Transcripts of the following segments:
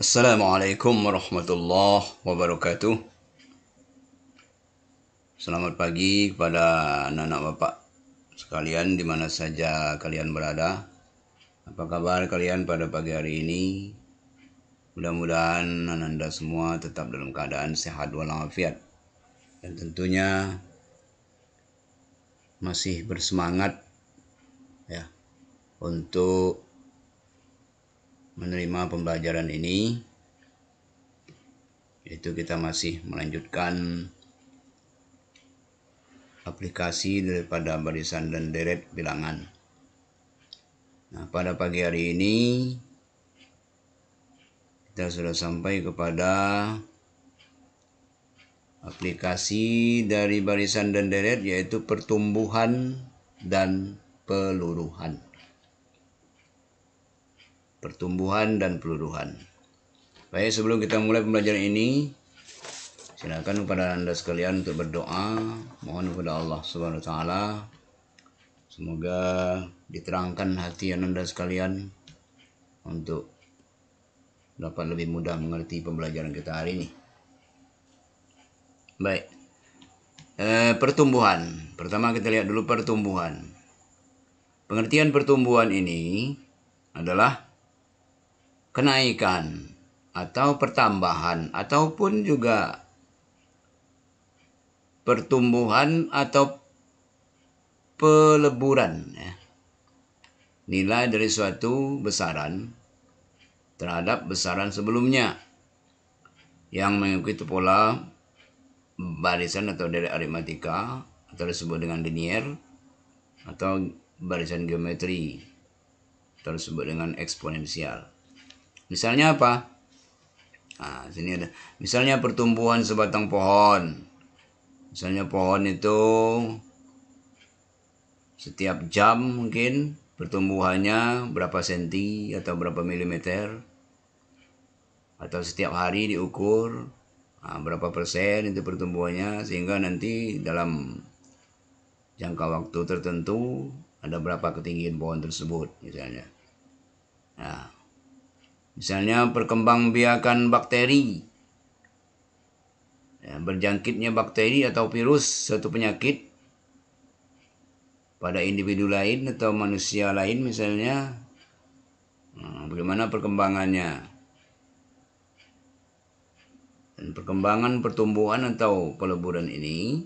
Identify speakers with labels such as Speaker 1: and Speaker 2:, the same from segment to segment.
Speaker 1: Assalamualaikum warahmatullahi wabarakatuh. Selamat pagi kepada anak-anak bapak sekalian di mana saja kalian berada. Apa kabar kalian pada pagi hari ini? Mudah-mudahan Anda semua tetap dalam keadaan sehat walafiat. Dan tentunya masih bersemangat ya untuk menerima pembelajaran ini, yaitu kita masih melanjutkan aplikasi daripada barisan dan deret bilangan. Nah, pada pagi hari ini kita sudah sampai kepada aplikasi dari barisan dan deret, yaitu pertumbuhan dan peluruhan. Pertumbuhan dan peluruhan. Baik, sebelum kita mulai pembelajaran ini, silakan kepada Anda sekalian untuk berdoa, mohon kepada Allah Subhanahu wa taala semoga diterangkan hati Anda sekalian untuk dapat lebih mudah mengerti pembelajaran kita hari ini. Baik. Pertumbuhan. Pertama kita lihat dulu pertumbuhan. Pengertian pertumbuhan ini adalah kenaikan atau pertambahan ataupun juga pertumbuhan atau peleburan ya, nilai dari suatu besaran terhadap besaran sebelumnya yang mengikuti pola barisan atau deret aritmatika atau disebut dengan linear atau barisan geometri atau disebut dengan eksponensial. Misalnya apa? Nah, sini ada. Misalnya pertumbuhan sebatang pohon. Misalnya pohon itu setiap jam mungkin pertumbuhannya berapa senti atau berapa milimeter, atau setiap hari diukur berapa persen itu pertumbuhannya, sehingga nanti dalam jangka waktu tertentu ada berapa ketinggian pohon tersebut misalnya. Nah, misalnya perkembangbiakan bakteri, ya, berjangkitnya bakteri atau virus suatu penyakit pada individu lain atau manusia lain misalnya, bagaimana perkembangannya. Dan perkembangan pertumbuhan atau peleburan ini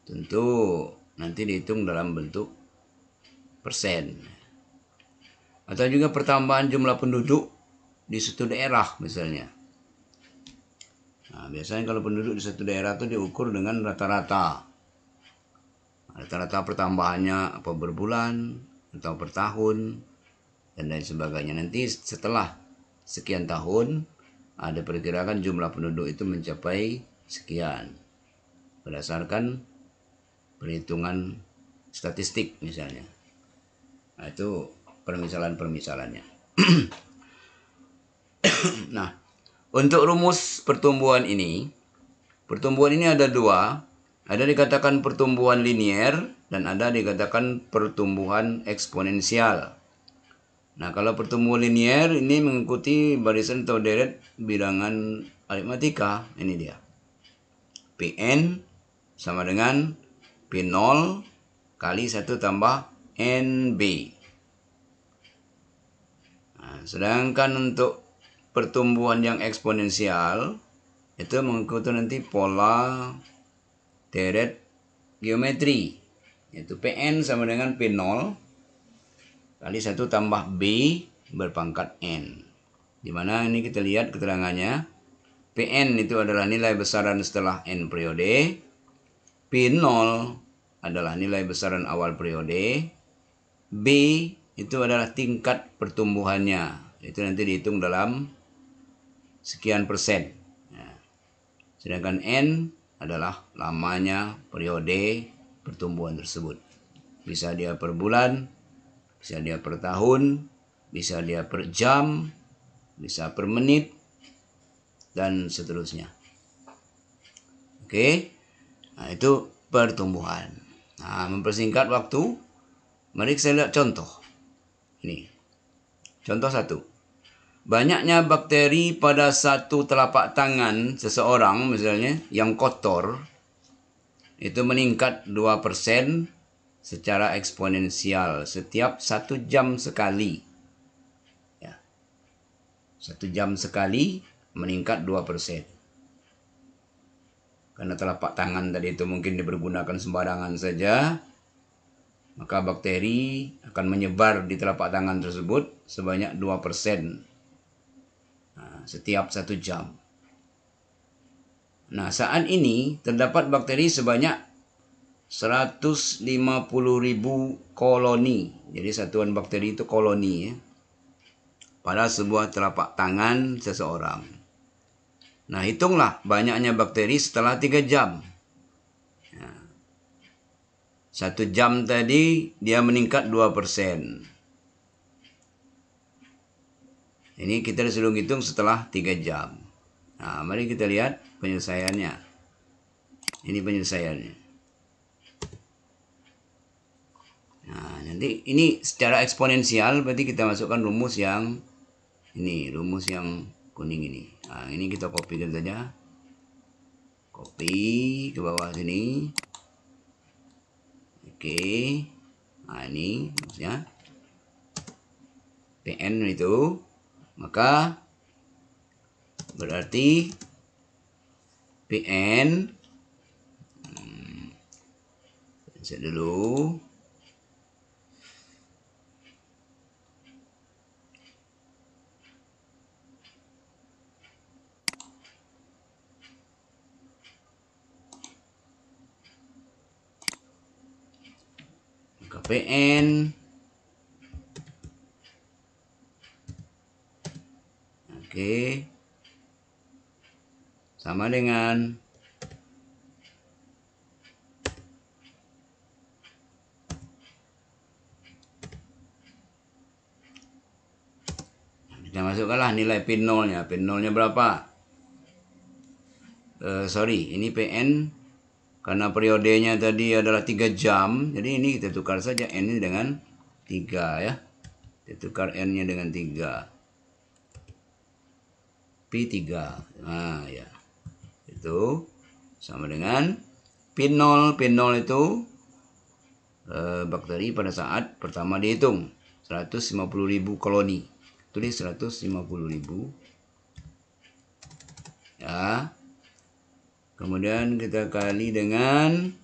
Speaker 1: tentu nanti dihitung dalam bentuk persen. Atau juga pertambahan jumlah penduduk di suatu daerah misalnya. Nah, biasanya kalau penduduk di satu daerah itu diukur dengan rata-rata. Rata-rata pertambahannya apa berbulan atau per tahun dan lain sebagainya. Nanti setelah sekian tahun ada perkirakan jumlah penduduk itu mencapai sekian berdasarkan perhitungan statistik misalnya. Nah, itu permisalannya. Nah, untuk rumus pertumbuhan ini ada dua. Ada dikatakan pertumbuhan linear dan ada dikatakan pertumbuhan eksponensial. Nah, kalau pertumbuhan linear ini mengikuti barisan atau deret bilangan aritmatika. Ini dia. Pn sama dengan P0 kali 1 tambah NB. Nah, sedangkan untuk pertumbuhan yang eksponensial itu mengikuti nanti pola deret geometri, yaitu Pn sama dengan P0 kali 1 tambah B berpangkat N. Dimana ini kita lihat keterangannya. Pn itu adalah nilai besaran setelah N periode. P0 adalah nilai besaran awal periode. B itu adalah tingkat pertumbuhannya. Itu nanti dihitung dalam sekian persen. Nah, sedangkan N adalah lamanya periode pertumbuhan tersebut. Bisa dia per bulan, bisa dia per tahun, bisa dia per jam, bisa per menit, dan seterusnya. Oke, nah itu pertumbuhan. Nah, mempersingkat waktu, mari kita lihat contoh. Ini, contoh 1. banyaknya bakteri pada satu telapak tangan seseorang misalnya yang kotor itu meningkat 2% secara eksponensial setiap 1 jam sekali. Ya. 1 jam sekali meningkat 2%. Karena telapak tangan tadi itu mungkin dipergunakan sembarangan saja, maka bakteri akan menyebar di telapak tangan tersebut sebanyak 2%. Setiap 1 jam. Nah, saat ini terdapat bakteri sebanyak 150.000 koloni. Jadi satuan bakteri itu koloni ya, pada sebuah telapak tangan seseorang. Nah, hitunglah banyaknya bakteri setelah 3 jam. 1 jam tadi dia meningkat 2%. Ini kita disuruh hitung setelah 3 jam. Nah, mari kita lihat penyelesaiannya. Ini penyelesaiannya. Nah, nanti ini secara eksponensial berarti kita masukkan rumus yang ini, rumus yang kuning ini. Nah, ini kita kopikan saja. Copy ke bawah sini. Oke. Nah, ini maksudnya PN itu. Maka berarti PN set dulu. Maka PN oke sama dengan kita masukkanlah nilai pin nolnya. Pin nolnya berapa? Sorry, ini PN karena periodenya tadi adalah 3 jam. Jadi ini kita tukar saja N ini dengan 3 ya. Kita tukar N-nya dengan 3. P3. Nah, ya. Itu sama dengan pin 0. Pin 0 itu bakteri pada saat pertama dihitung 150.000 koloni. Tulis 150.000 ya. Kemudian kita kali dengan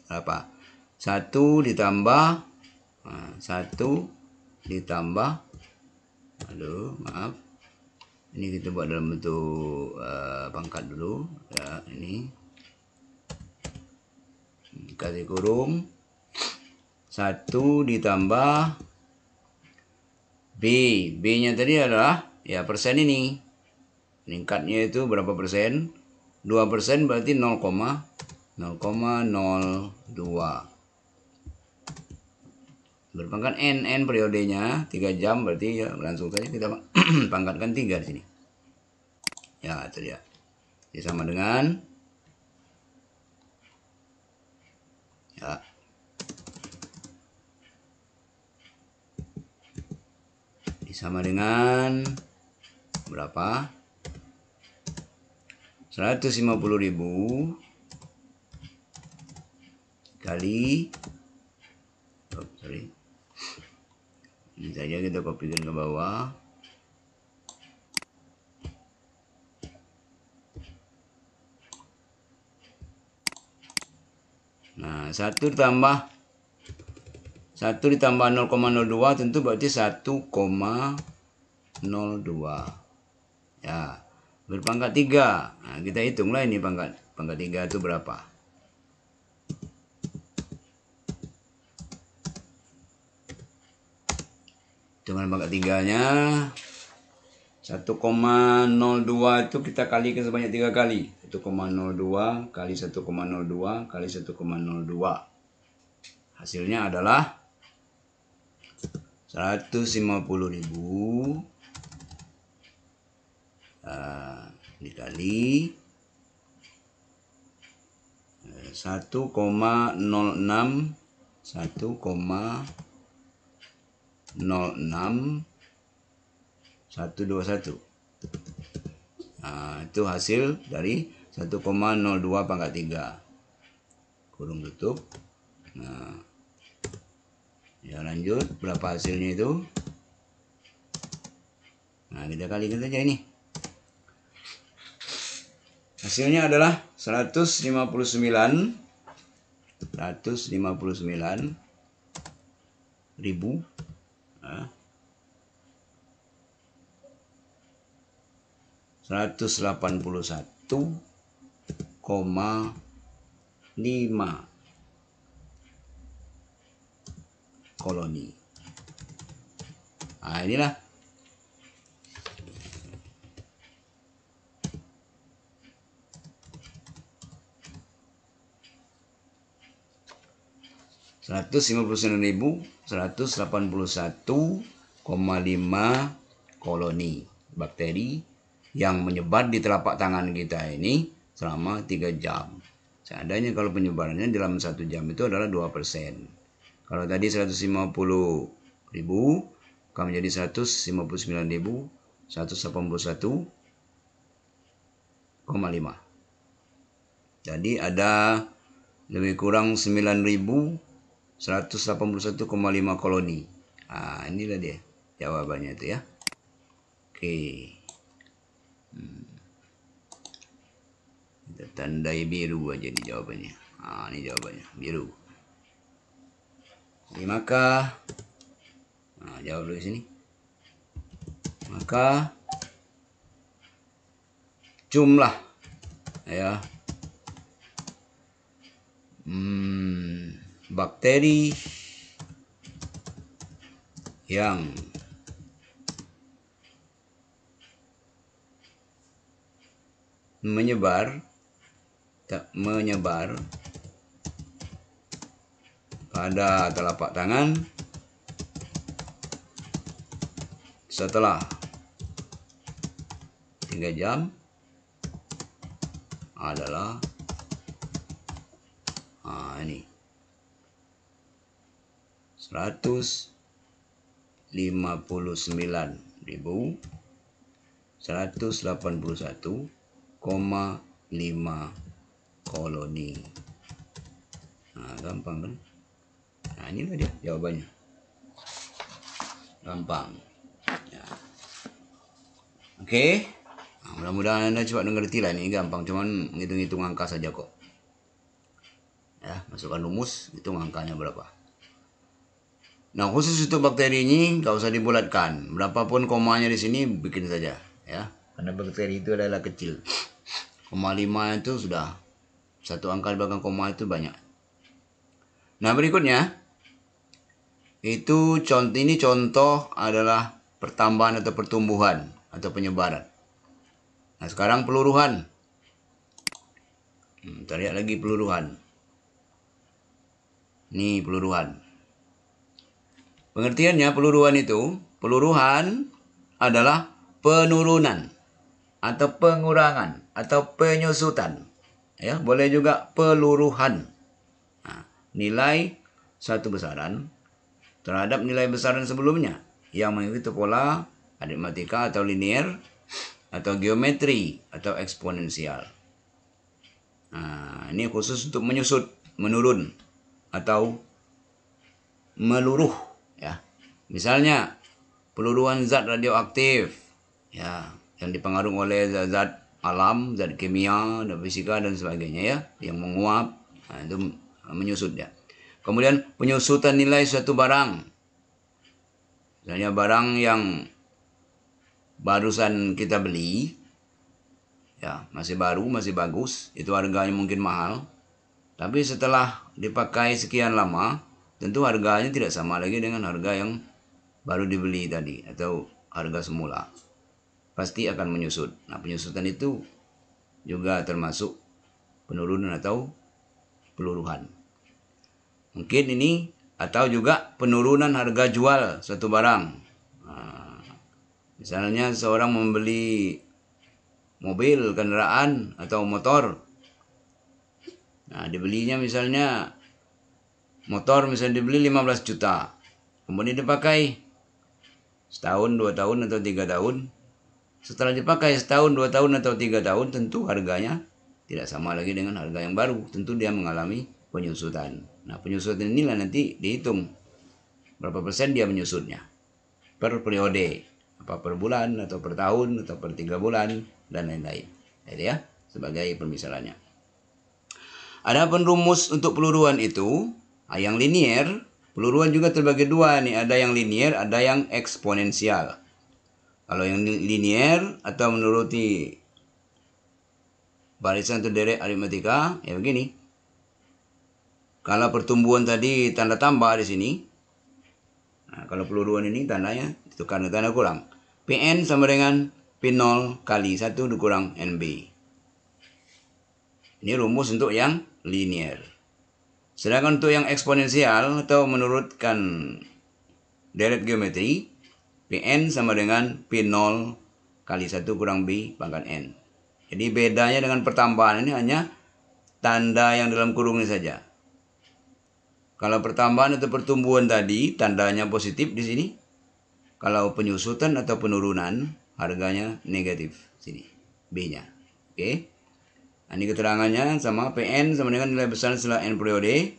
Speaker 1: apa? 1 ditambah 1 ditambah maaf. Ini kita buat dalam bentuk pangkat dulu ya, ini kasih kurung 1 ditambah B. B-nya tadi adalah ya persen ini. Meningkatnya itu berapa persen? 2% berarti 0,02. Berpangkat N periodenya 3 jam berarti ya langsung saja kita pangkatkan 3 di sini. Ya, itu dia. Jadi sama dengan ya. Ini sama dengan berapa? 150.000 kali ini saja kita kopikan ke bawah. Nah, 1 ditambah 0,02 tentu berarti 1,02 ya, berpangkat 3. Nah, kita hitunglah ini pangkat 3 itu berapa. Dengan pangkat 3-nya 1,02 itu kita kali ke sebanyak 3 kali. 1,02 kali 1,02 kali 1,02. Hasilnya adalah 150.000 dikali 1,06 1,06 121. Nah, itu hasil dari 1,02 pangkat 3. Kurung tutup. Nah, ya lanjut, berapa hasilnya itu? Nah, kita kalikan saja ini. Hasilnya adalah 159.000. Nah, 181,5 koloni. Nah, inilah (159.181,5 koloni bakteri yang menyebar di telapak tangan kita ini selama 3 jam. Seandainya kalau penyebarannya dalam 1 jam itu adalah 2%. Kalau tadi 150.000, akan menjadi 159.181,5. Jadi ada lebih kurang 9.181,5 koloni. Nah, inilah dia jawabannya itu ya. Oke. Kita tandai biru aja nih jawabannya. Nah, ini jawabannya biru. Jadi maka, nah, jawab dulu sini. Maka jumlah ya bakteri yang menyebar pada telapak tangan setelah 3 jam adalah ini 159.181,5 koloni. Nah, gampang kan? Nah, inilah dia jawabannya. Gampang. Ya. Oke. Nah, mudah-mudahan Anda cepat mengerti lah, ini gampang, cuman ngitung-ngitung angka saja kok. Ya, masukkan rumus, hitung angkanya berapa. Nah, khusus untuk bakteri ini nggak usah dibulatkan. Berapapun komanya di sini bikin saja, ya. Karena bakteri itu adalah kecil. 0,5 itu sudah satu angka di belakang koma itu banyak. Nah, berikutnya itu contoh adalah pertambahan atau pertumbuhan atau penyebaran. Nah, sekarang peluruhan. Kita lihat lagi peluruhan. Ini peluruhan. Pengertiannya peluruhan adalah penurunan atau pengurangan atau penyusutan. Ya, boleh juga peluruhan. Nah, nilai satu besaran terhadap nilai besaran sebelumnya yang mengikuti pola aritmatika atau linear atau geometri atau eksponensial. Nah, ini khusus untuk menyusut, menurun atau meluruh ya. Misalnya peluruhan zat radioaktif ya yang dipengaruhi oleh zat alam, zat kimia, dan fisika dan sebagainya ya, yang menguap. Nah, itu menyusut ya. Kemudian penyusutan nilai suatu barang. Misalnya barang yang barusan kita beli ya, masih baru, masih bagus, itu harganya mungkin mahal. Tapi setelah dipakai sekian lama, tentu harganya tidak sama lagi dengan harga yang baru dibeli tadi atau harga semula. Pasti akan menyusut. Nah, penyusutan itu juga termasuk penurunan atau peluruhan. Mungkin ini atau juga penurunan harga jual suatu barang. Nah, misalnya seorang membeli mobil, kendaraan atau motor. Nah, dibelinya misalnya motor misalnya dibeli 15 juta. Kemudian dipakai setahun, 2 tahun, atau 3 tahun. Setelah dipakai setahun, 2 tahun, atau 3 tahun, tentu harganya tidak sama lagi dengan harga yang baru. Tentu dia mengalami penyusutan. Nah, penyusutan inilah nanti dihitung berapa persen dia menyusutnya per periode, apa per bulan, atau per tahun, atau per 3 bulan, dan lain-lain. Jadi ya, sebagai permisalannya. Adapun rumus untuk peluruan itu, yang linier, peluruan juga terbagi dua nih, ada yang linier, ada yang eksponensial. Kalau yang linier atau menuruti barisan atau deret aritmatika, ya begini. Kalau pertumbuhan tadi tanda tambah di sini, nah, kalau peluruan ini tandanya itu karena tanda kurang. Pn sama dengan P0 kali 1 dikurang NB. Ini rumus untuk yang linier. Sedangkan untuk yang eksponensial atau menurutkan deret geometri, Pn sama dengan P0 kali 1 kurang B pangkat N. Jadi bedanya dengan pertambahan ini hanya tanda yang dalam kurung ini saja. Kalau pertambahan atau pertumbuhan tadi, tandanya positif di sini. Kalau penyusutan atau penurunan, harganya negatif sini, B-nya. Oke. Nah, ini keterangannya sama. Pn sama dengan nilai besaran setelah N periode,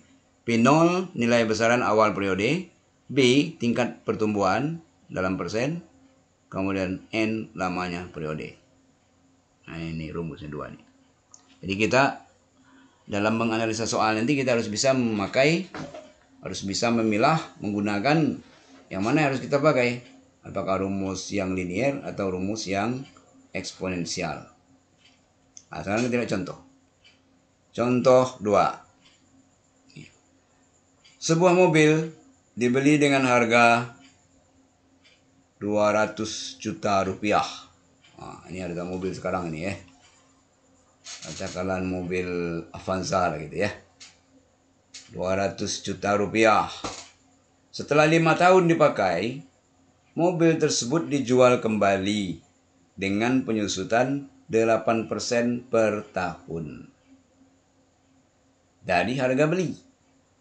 Speaker 1: P0 nilai besaran awal periode, B tingkat pertumbuhan dalam persen, kemudian N lamanya periode. Nah, ini rumusnya dua nih. Jadi kita dalam menganalisa soal nanti kita harus bisa memilah menggunakan yang mana yang harus kita pakai. Apakah rumus yang linier atau rumus yang eksponensial. Nah, sekarang kita lihat contoh. Contoh 2. Sebuah mobil dibeli dengan harga 200 juta rupiah. Nah, ini harga mobil sekarang ini ya. Katakanlah mobil Avanza gitu ya. 200 juta rupiah. Setelah 5 tahun dipakai, mobil tersebut dijual kembali dengan penyusutan 8% per tahun. Dari harga beli.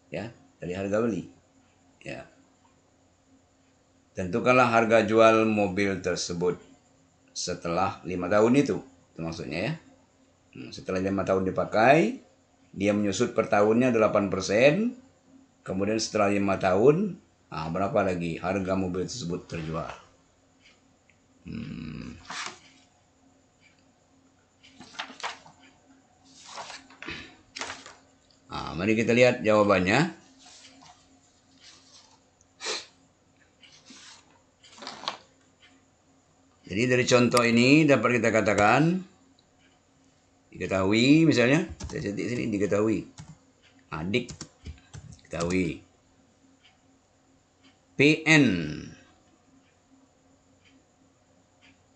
Speaker 1: Ya, dari harga beli. Ya. Tentukanlah harga jual mobil tersebut setelah 5 tahun itu maksudnya ya. Setelah 5 tahun dipakai, dia menyusut per tahunnya 8%. Kemudian setelah 5 tahun, berapa lagi harga mobil tersebut terjual? Mari kita lihat jawabannya. Jadi dari contoh ini dapat kita katakan, diketahui misalnya, saya cetik sini diketahui, adik ketahui, PN,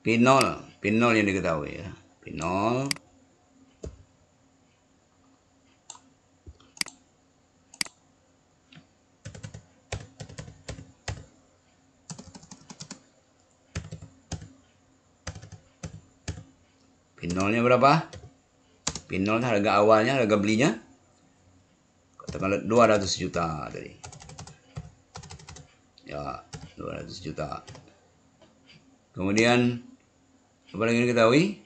Speaker 1: P0 yang diketahui ya, P0 P0-nya berapa? P0 harga awalnya, harga belinya katakanlah 200 juta tadi. Ya, 200 juta. Kemudian apa lagi diketahui?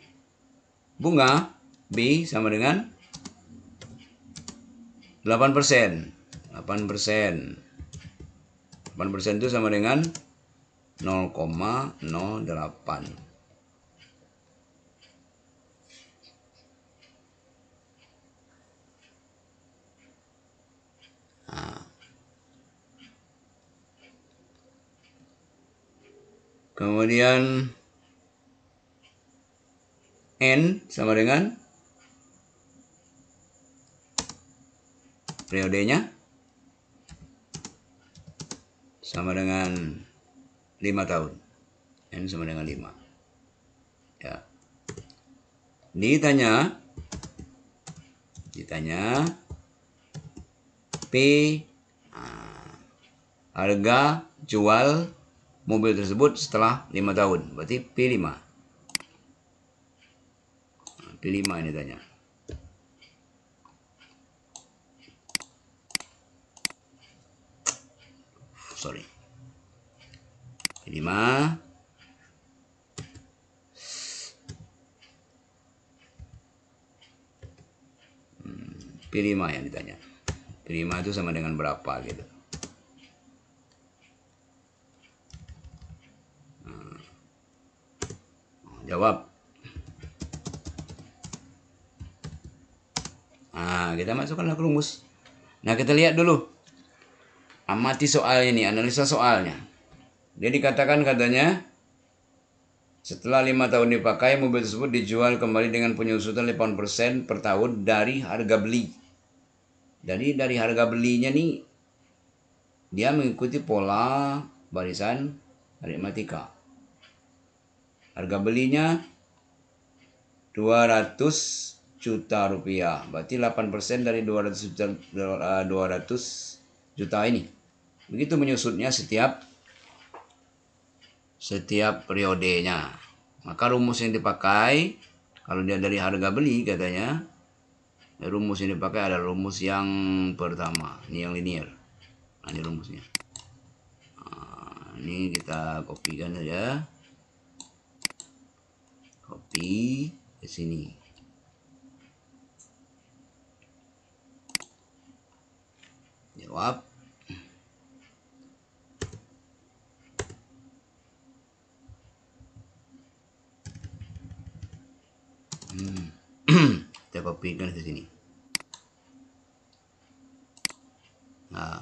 Speaker 1: Bunga B sama dengan 8%. 8%. 8% itu sama dengan 0,08. Kemudian N sama dengan periodenya sama dengan 5 tahun. N sama dengan 5. Ya. Ditanya P harga jual mobil tersebut setelah 5 tahun. Berarti P5. P5 ini tanya. Sorry. P5. P5 yang ditanya. P5 itu sama dengan berapa gitu. Jawab. Nah, kita masukkanlah ke rumus. Nah, kita lihat dulu. Amati soal ini, analisa soalnya. Dia dikatakan katanya, setelah 5 tahun dipakai, mobil tersebut dijual kembali dengan penyusutan 8% per tahun dari harga beli. Jadi dari harga belinya nih, dia mengikuti pola barisan aritmatika. Harga belinya 200 juta rupiah. Berarti 8% dari 200 juta ini. Begitu menyusutnya setiap periodenya. Maka rumus yang dipakai, kalau dia dari harga beli katanya, rumus yang dipakai adalah rumus yang pertama. Ini yang linear. Nah, ini rumusnya. Nah, ini kita kopikan saja. Copy ke sini. Jawab. Kita kopikan ke sini. Nah.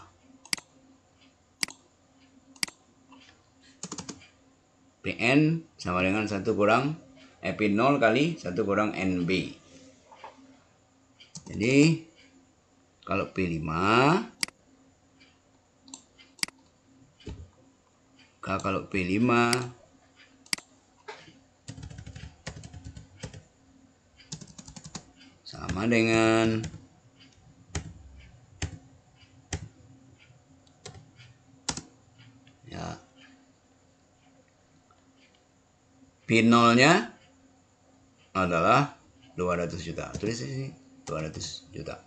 Speaker 1: PN sama dengan 1 kurang P0 kali 1 kurang NB. Jadi kalau P5 sama dengan ya P0-nya adalah 200 juta. Tulis di sini 200 juta.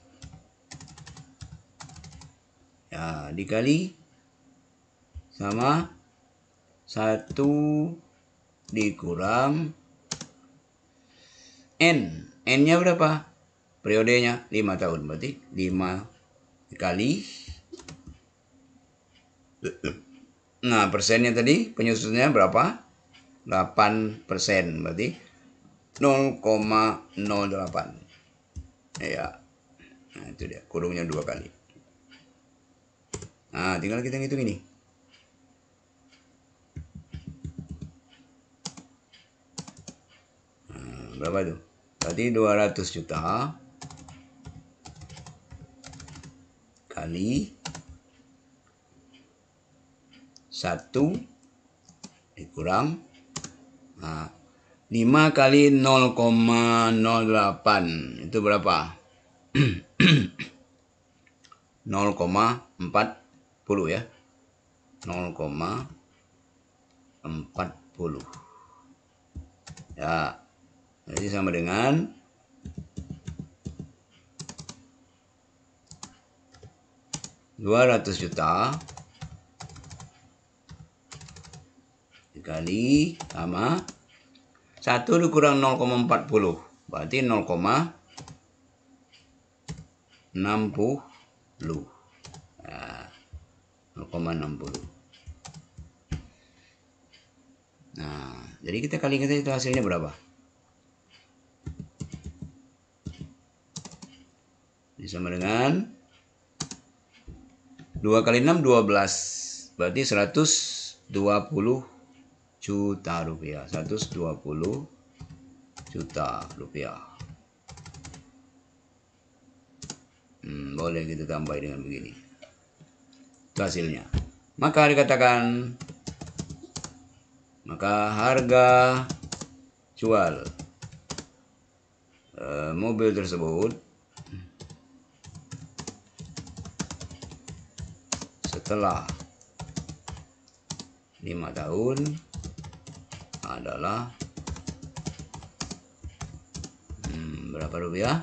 Speaker 1: Ya, dikali sama 1 dikurang N. N-nya berapa? Periodenya 5 tahun. Berarti 5 dikali. Nah, persennya tadi, penyusunnya berapa? 8%. Berarti 0,08. Ya. Nah, itu dia. Kurungnya 2 kali. Nah, tinggal kita ngitung ini. Nah, berapa itu? Berarti 200 juta kali 1 dikurang 5 kali 0,08 itu berapa? 0,40 ya. 0,40 ya. Jadi sama dengan 200 juta dikali sama 1 dikurang 0,40 berarti 0,60. Nah, 0,60. Nah, jadi kita kalikan itu hasilnya berapa? Ini sama dengan 2 kali 6 12. Berarti 120 juta rupiah. 120 juta rupiah. Boleh kita tambah dengan begini. Itu hasilnya. Maka dikatakan, maka harga jual mobil tersebut setelah 5 tahun adalah berapa rupiah?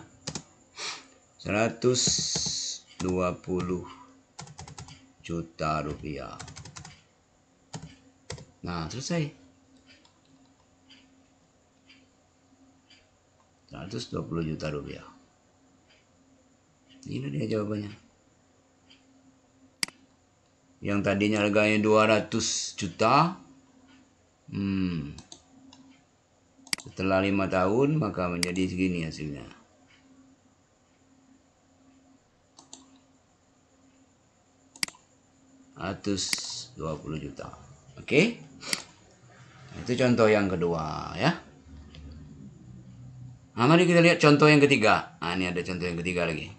Speaker 1: 120 juta rupiah. Nah, selesai. 120 juta rupiah. Ini dia jawabannya. Yang tadinya harganya 200 juta. Setelah 5 tahun maka menjadi segini hasilnya. $120 juta. Oke. Itu contoh yang kedua ya. Nah, mari kita lihat contoh yang ketiga. Nah, ini ada contoh yang ketiga lagi.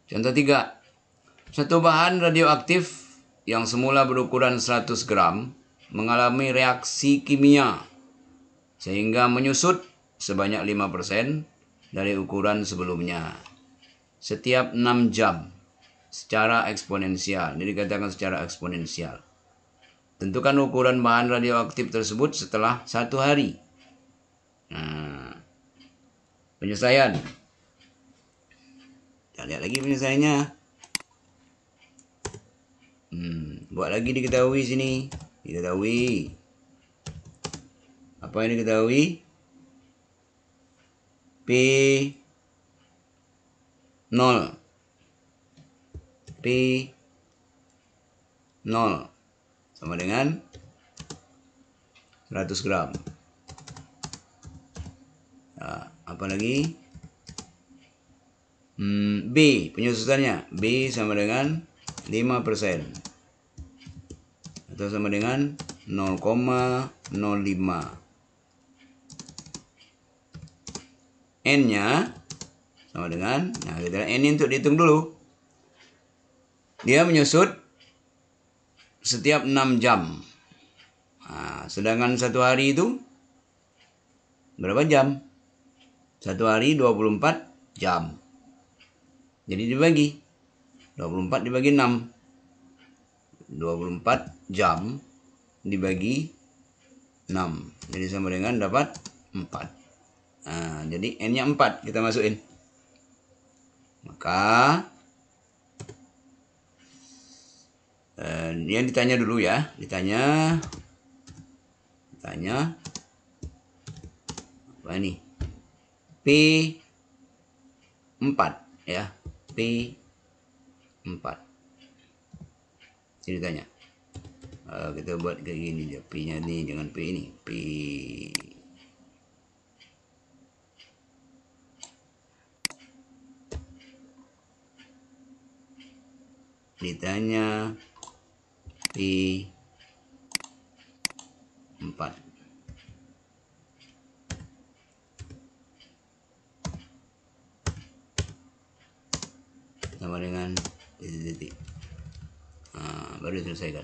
Speaker 1: Contoh 3. Satu bahan radioaktif yang semula berukuran 100 gram mengalami reaksi kimia sehingga menyusut sebanyak 5% dari ukuran sebelumnya setiap 6 jam secara eksponensial. Ini dikatakan secara eksponensial. Tentukan ukuran bahan radioaktif tersebut setelah 1 hari. Nah, penyelesaian. Kita lihat lagi penyelesaiannya. Buat lagi diketahui sini. Diketahui. Apa yang diketahui? P0. P0 sama dengan 100 gram. Nah, apa lagi? B, penyusutannya. B sama dengan 5%. Atau sama dengan 0,05. N-nya sama dengan, nah kita lihat N untuk dihitung dulu. Dia menyusut setiap 6 jam. Nah, sedangkan 1 hari itu berapa jam? 1 hari 24 jam. Jadi dibagi. 24 dibagi 6. 24 jam dibagi 6. Jadi sama dengan dapat 4. Nah, jadi N-nya 4 kita masukin. Maka yang ditanya dulu ya, ditanya apa ini? P4 ya, P4. Jadi ditanya. Kita buat kayak gini dia, P-nya nih dengan P ini, P. Ditanya P4 sama dengan titik-titik. Nah, baru selesaikan.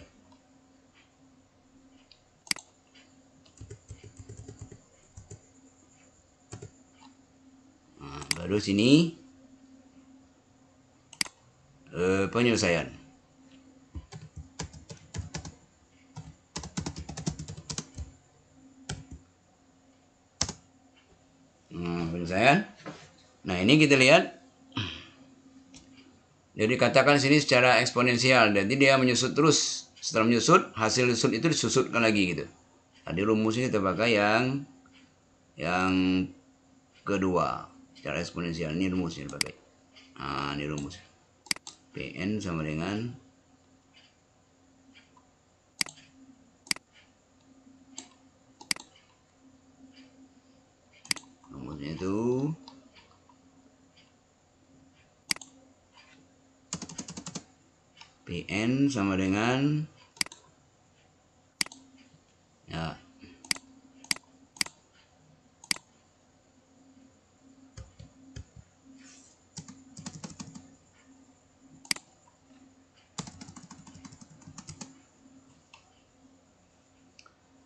Speaker 1: Nah, baru sini penyelesaian. Penyelesaian. Nah, ini kita lihat. Jadi katakan sini secara eksponensial. Jadi dia menyusut terus. Setelah menyusut, hasil susut itu disusutkan lagi gitu. Tadi rumusnya kita pakai yang kedua secara eksponensial. Ini rumusnya dipakai. Nah, ini rumus. Pn sama dengan rumusnya itu Pn sama dengan ya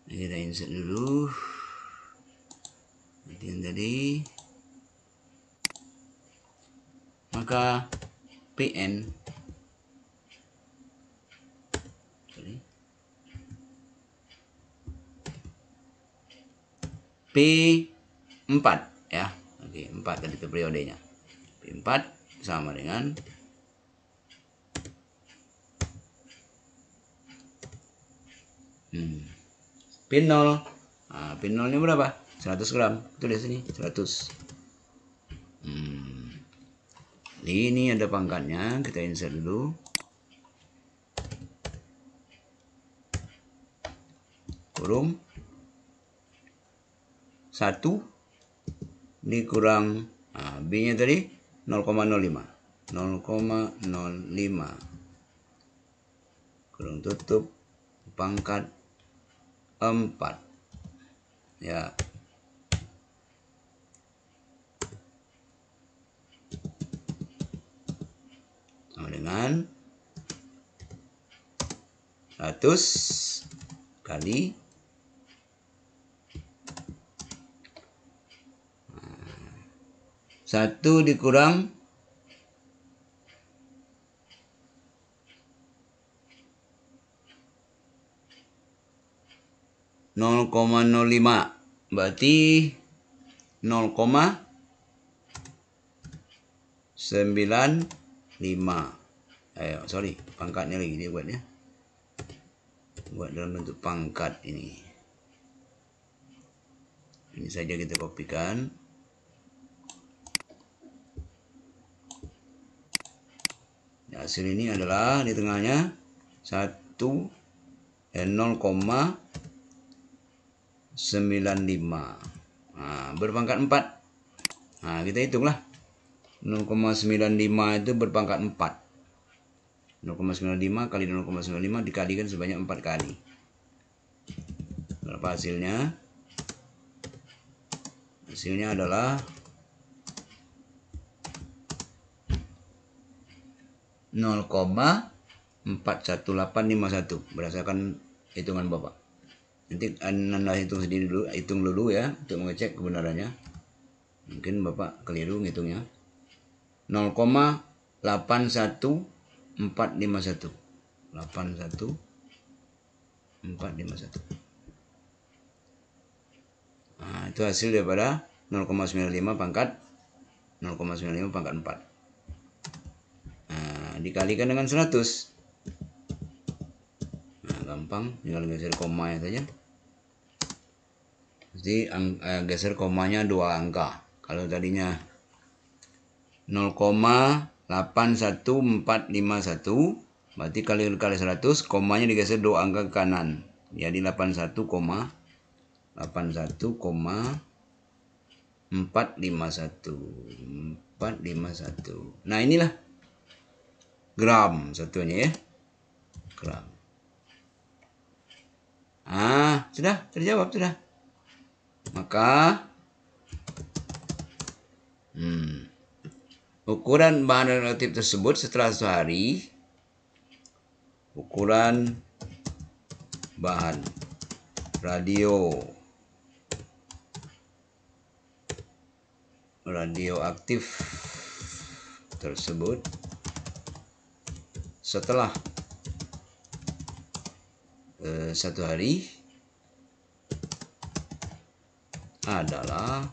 Speaker 1: kita insert dulu yang tadi, maka Pn P4 ya. Oke, 4 tadi itu periodenya. P4 sama dengan Pin 0. Nah, pin 0-nya berapa? 100 gram. Itu di sini 100. Ini ada pangkatnya, kita insert dulu. Kurung 1 dikurang B-nya tadi 0,05. 0,05 kurung tutup pangkat 4 ya. Sama dengan 100 kali 1 dikurang 0,05 berarti 0,95. Sorry, pangkatnya lagi dia buatnya. Buat dalam bentuk pangkat ini. Ini saja kita kopikan. Hasil ini adalah di tengahnya 0,95. Berpangkat 4. Nah, kita hitunglah. 0,95 itu berpangkat 4. 0,95 kali 0,95 dikalikan sebanyak 4 kali. Berapa hasilnya? Hasilnya adalah 0,41851 berdasarkan hitungan Bapak. Nanti Anda hitung sendiri dulu, hitung dulu ya untuk mengecek kebenarannya. Mungkin Bapak keliru ngitungnya. 0,81451. 81451. Nah, itu hasil daripada 0,95 pangkat 0,95 pangkat 4. Nah, dikalikan dengan 100. Nah, gampang, tinggal geser komanya saja. Jadi geser komanya 2 angka. Kalau tadinya 0,81451 berarti kali 100, komanya digeser 2 angka ke kanan. Jadi 451. Nah, inilah gram satunya ya. Gram. Sudah terjawab sudah. Maka ukuran bahan radioaktif tersebut setelah 1 hari, ukuran bahan radioaktif tersebut setelah 1 hari adalah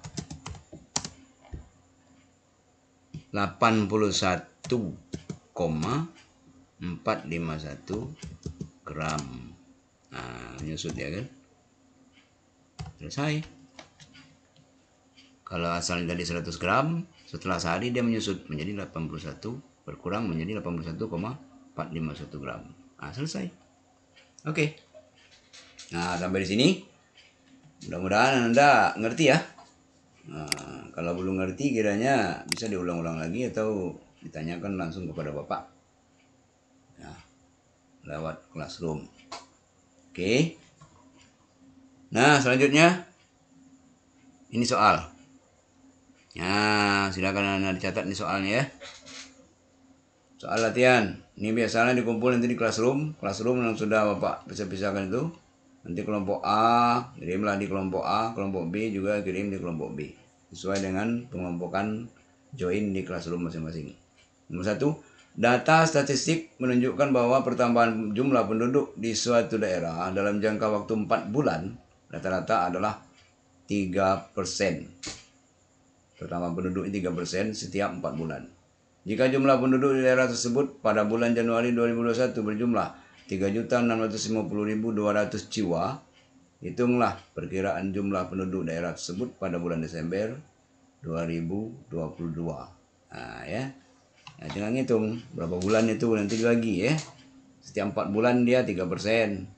Speaker 1: 81,451 gram. Nah, menyusut ya kan? Selesai. Kalau asalnya tadi 100 gram, setelah sehari dia menyusut menjadi 81, berkurang menjadi 81,451 gram. Nah, selesai. Oke. Nah, sampai di sini. Mudah-mudahan Anda ngerti ya. Nah, kalau belum ngerti kiranya bisa diulang-ulang lagi atau ditanyakan langsung kepada Bapak. Nah, lewat Classroom. Oke. Nah, selanjutnya ini soal. Nah, silakan Anda dicatat nih soalnya ya. Soal latihan. Ini biasanya dikumpul nanti di Classroom. Classroom yang sudah Bapak pisah-pisahkan itu. Nanti kelompok A kirimlah di kelompok A, kelompok B juga kirim di kelompok B. Sesuai dengan pengelompokan join di Classroom masing-masing. Nomor 1, data statistik menunjukkan bahwa pertambahan jumlah penduduk di suatu daerah dalam jangka waktu 4 bulan rata-rata adalah 3%. Pertambahan penduduk 3% setiap 4 bulan. Jika jumlah penduduk di daerah tersebut pada bulan Januari 2021 berjumlah 3.650.200 jiwa. Hitunglah perkiraan jumlah penduduk daerah tersebut pada bulan Desember 2022. Nah, ya. Nah, tinggal ngitung berapa bulan itu nanti dibagi ya. Setiap 4 bulan dia 3%.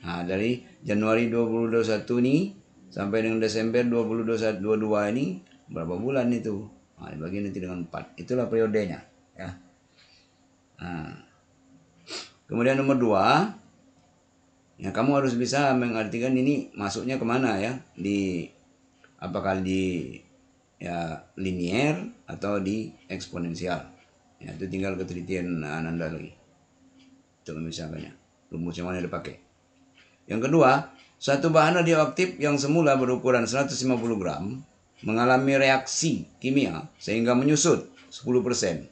Speaker 1: Nah, dari Januari 2021 ini sampai dengan Desember 2022 ini berapa bulan itu? Nah, dibagi nanti dengan 4. Itulah periodenya, ya. Nah, kemudian nomor 2, ya kamu harus bisa mengartikan ini masuknya kemana ya, di apakah di ya linier atau di eksponensial. Ya, itu tinggal ketelitian Anda lagi untuk memisahkannya. Rumus yang mana dipakai. Yang kedua, satu bahan radioaktif yang semula berukuran 150 gram mengalami reaksi kimia sehingga menyusut 10%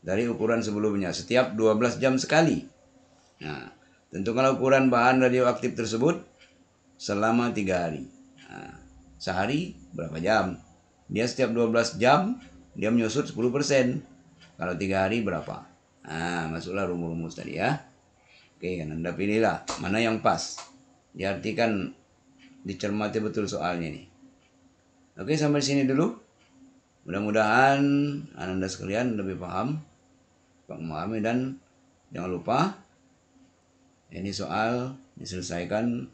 Speaker 1: dari ukuran sebelumnya setiap 12 jam sekali. Nah, tentukanlah ukuran bahan radioaktif tersebut selama 3 hari. Nah, sehari berapa jam? Dia setiap 12 jam dia menyusut 10%. Kalau 3 hari berapa? Nah, masuklah rumus-rumus tadi ya. Oke, Anda pilihlah mana yang pas. Diartikan, dicermati betul soalnya nih. Oke, sampai sini dulu. Mudah-mudahan Anda sekalian lebih paham, memahami, dan jangan lupa ini soal diselesaikan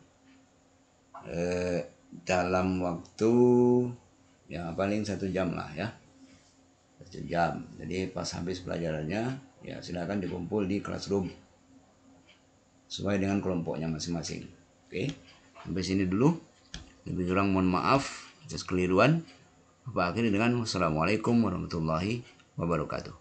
Speaker 1: dalam waktu ya paling 1 jam lah ya. 1 jam. Jadi pas habis pelajarannya ya silakan dikumpul di classroom sesuai dengan kelompoknya masing-masing. Oke, sampai sini dulu. Lebih kurang mohon maaf atas keliruan. Bapak akhiri dengan wassalamualaikum warahmatullahi wabarakatuh.